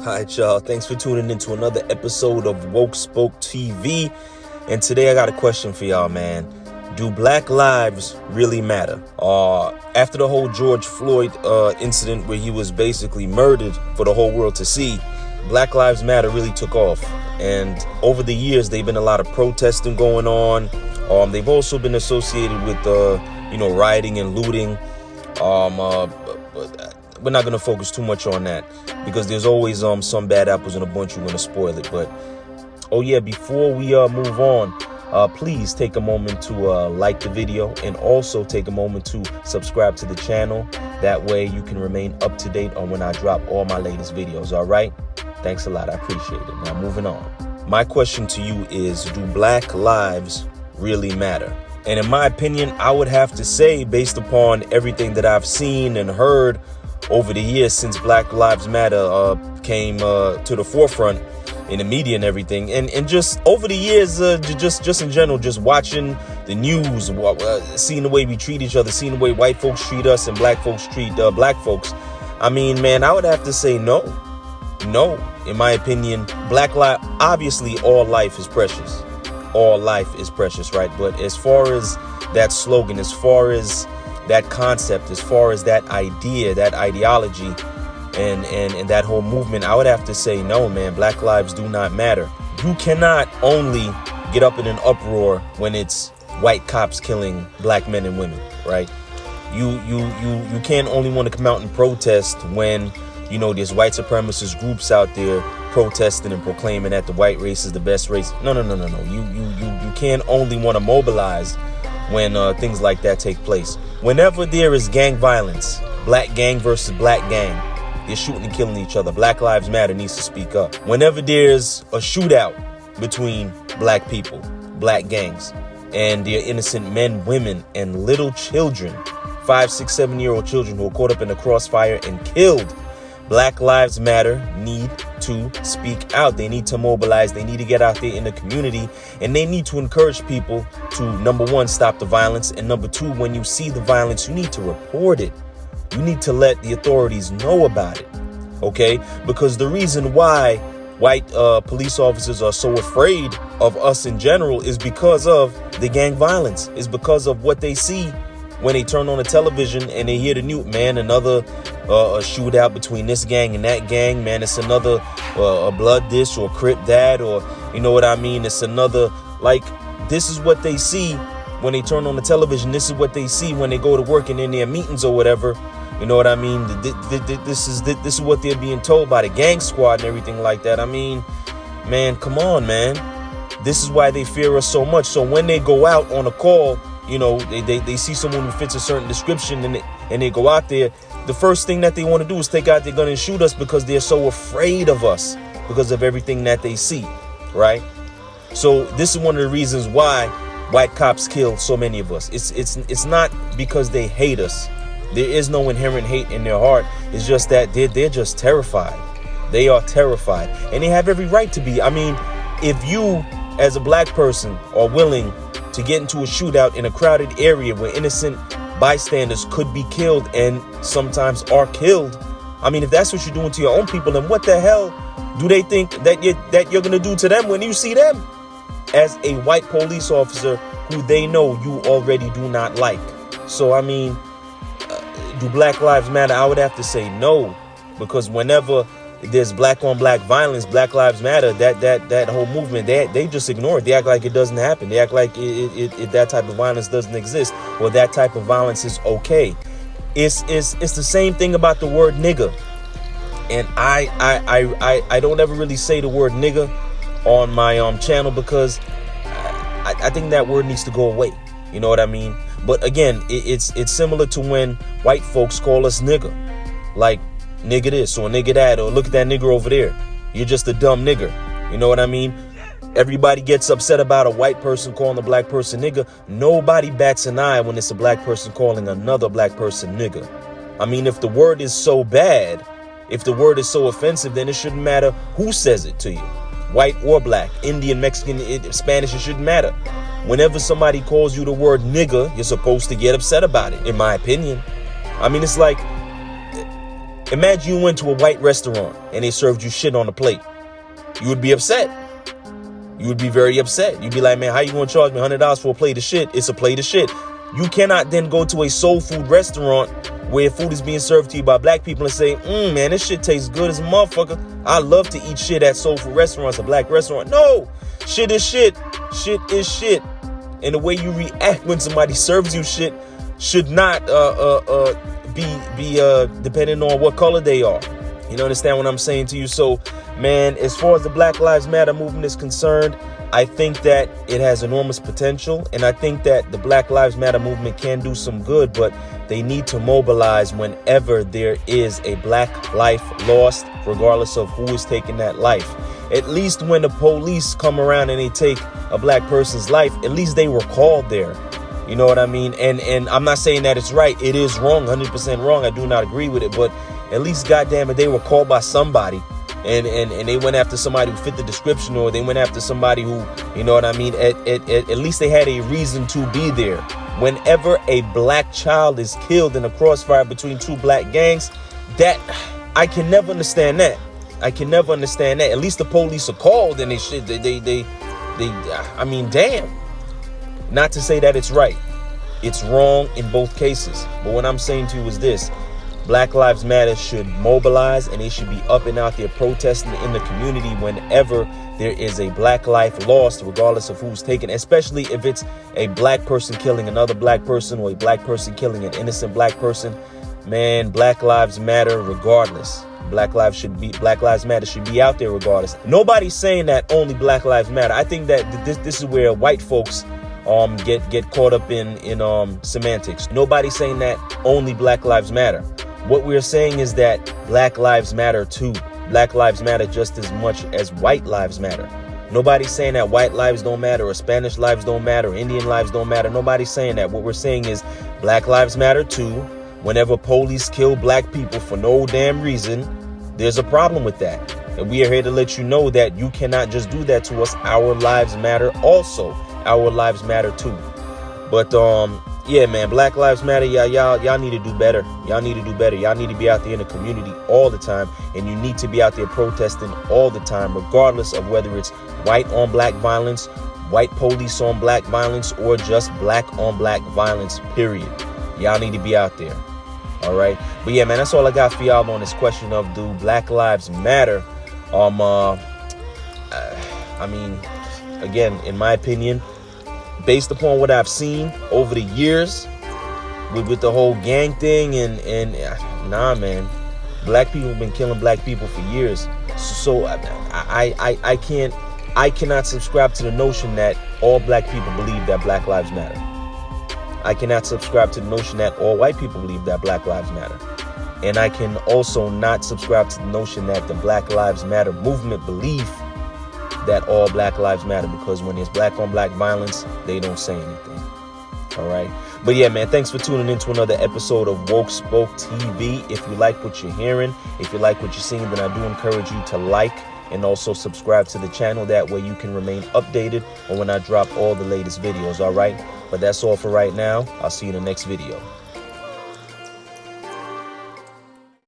All right, y'all. Thanks for tuning into another episode of Woke Spoke TV. And today I got a question for y'all, man. Do black lives really matter? After the whole George Floyd incident where he was basically murdered for the whole world to see, Black Lives Matter really took off. And over the years, there've been a lot of protesting going on. They've also been associated with, rioting and looting. But we're not going to focus too much on that because there's always some bad apples in a bunch who are going to spoil it. But, before we move on, please take a moment to like the video and also take a moment to subscribe to the channel. That way you can remain up to date on when I drop all my latest videos. All right. Thanks a lot. I appreciate it. Now, moving on. My question to you is, do black lives really matter? And in my opinion, I would have to say, based upon everything that I've seen and heard over the years since Black Lives Matter came to the forefront in the media and everything, and just over the years, just in general, just watching the news, seeing the way we treat each other, seeing the way white folks treat us and black folks treat black folks. I mean, man, I would have to say no. In my opinion, black life, obviously all life is precious. All life is precious, right? But as far as that slogan, as far as that concept, as far as that idea, that ideology, and that whole movement, I would have to say no, man. Black lives do not matter. You cannot only get up in an uproar when it's white cops killing black men and women, right? You can't only want to come out and protest when there's white supremacist groups out there protesting and proclaiming that the white race is the best race. No. You can't only want to mobilize when things like that take place. Whenever there is gang violence, black gang versus black gang, they're shooting and killing each other. Black Lives Matter needs to speak up. Whenever there's a shootout between black people, black gangs, and their innocent men, women, and little children, 5, 6, 7-year-old children who are caught up in the crossfire and killed, Black Lives Matter need to speak out. They need to mobilize. They need to get out there in the community, and they need to encourage people to, number one, stop the violence, and number two, when you see the violence, you need to report it. You need to let the authorities know about it, okay? Because the reason why white police officers are so afraid of us in general is because of the gang violence. It's because of what they see when they turn on the television and they hear the news, man, another a shootout between this gang and that gang, man, it's another a blood this or crip that, or you know what I mean? It's another, like, this is what they see when they turn on the television. This is what they see when they go to work and in their meetings or whatever. You know what I mean? This is what they're being told by the gang squad and everything like that. I mean, man, come on, man. This is why they fear us so much. So when they go out on a call, they see someone who fits a certain description and they go out there, the first thing that they want to do is take out their gun and shoot us because they're so afraid of us because of everything that they see, right? So this is one of the reasons why white cops kill so many of us. It's not because they hate us. There is no inherent hate in their heart. It's just that they're just terrified. They are terrified, and they have every right to be. I mean, if you as a black person are willing to get into a shootout in a crowded area where innocent bystanders could be killed and sometimes are killed, I mean, if that's what you're doing to your own people, then what the hell do they think that you're going to do to them when you see them as a white police officer who they know you already do not like? So, I mean, do Black Lives Matter? I would have to say no, because whenever there's black on black violence, Black Lives Matter, that whole movement, they just ignore it. They act like it doesn't happen. They act like that type of violence doesn't exist, or that type of violence is okay. It's the same thing about the word nigga. And I don't ever really say the word nigga on my channel because I think that word needs to go away. You know what I mean? But again, it's similar to when white folks call us nigga, like nigga this or nigga that, or look at that nigger over there. You're just a dumb nigger. You know what I mean? Everybody gets upset about a white person calling a black person nigga. Nobody bats an eye when it's a black person calling another black person nigga. I mean, if the word is so bad, if the word is so offensive, then it shouldn't matter who says it to you. White or black, Indian, Mexican, Spanish, it shouldn't matter. Whenever somebody calls you the word nigga, you're supposed to get upset about it, in my opinion. I mean, it's like, Imagine you went to a white restaurant and they served you shit on the plate. You would be upset. You would be very upset. You'd be like, man, how you going to charge me $100 for a plate of shit? It's a plate of shit. You cannot then go to a soul food restaurant where food is being served to you by black people and say, man, this shit tastes good as a motherfucker. I love to eat shit at soul food restaurants, a black restaurant. No, shit is shit. Shit is shit. And the way you react when somebody serves you shit should not be depending on what color they are. You know, understand what I'm saying to you? So, man, as far as the Black Lives Matter movement is concerned, I think that it has enormous potential. And I think that the Black Lives Matter movement can do some good, but they need to mobilize whenever there is a black life lost, regardless of who is taking that life. At least when the police come around and they take a black person's life, at least they were called there. You know what I mean? And I'm not saying that it's right. It is wrong, 100% wrong. I do not agree with it. But at least, goddamn it, they were called by somebody. And they went after somebody who fit the description, or they went after somebody who, you know what I mean? At least they had a reason to be there. Whenever a black child is killed in a crossfire between two black gangs, that I can never understand that. I can never understand that. At least the police are called and they I mean, damn. Not to say that it's right. It's wrong in both cases. But what I'm saying to you is this. Black Lives Matter should mobilize, and they should be up and out there protesting in the community whenever there is a black life lost, regardless of who's taken, especially if it's a black person killing another black person or a black person killing an innocent black person. Man, Black Lives Matter regardless. Black Lives Matter should be out there regardless. Nobody's saying that only Black Lives Matter. I think that this is where white folks get caught up in semantics. Nobody's saying that only Black Lives Matter. What we're saying is that Black Lives Matter too. Black lives matter just as much as white lives matter. Nobody's saying that white lives don't matter, or Spanish lives don't matter, or Indian lives don't matter. Nobody's saying that. What we're saying is Black lives matter too. Whenever police kill black people for no damn reason, there's a problem with that. And we are here to let you know that you cannot just do that to us. Our lives matter also. Our lives matter too. But yeah, man, Black Lives Matter. Y'all need to do better. Y'all need to do better. Y'all need to be out there in the community all the time, and you need to be out there protesting all the time, regardless of whether it's white on black violence, white police on black violence, or just black on black violence, period. Y'all need to be out there. All right. But yeah, man, that's all I got for y'all on this question of do Black Lives Matter. I mean, again, in my opinion, based upon what I've seen over the years with the whole gang thing and nah, man, black people have been killing black people for years. So I cannot subscribe to the notion that all black people believe that Black Lives Matter. I cannot subscribe to the notion that all white people believe that Black Lives Matter. And I can also not subscribe to the notion that the Black Lives Matter movement believe that all black lives matter, because when there's black on black violence, they don't say anything. All right. But yeah, man, thanks for tuning in to another episode of Woke Spoke TV. If you like what you're hearing, if you like what you're seeing, then I do encourage you to like and also subscribe to the channel. That way you can remain updated on when I drop all the latest videos. All right. But that's all for right now. I'll see you in the next video.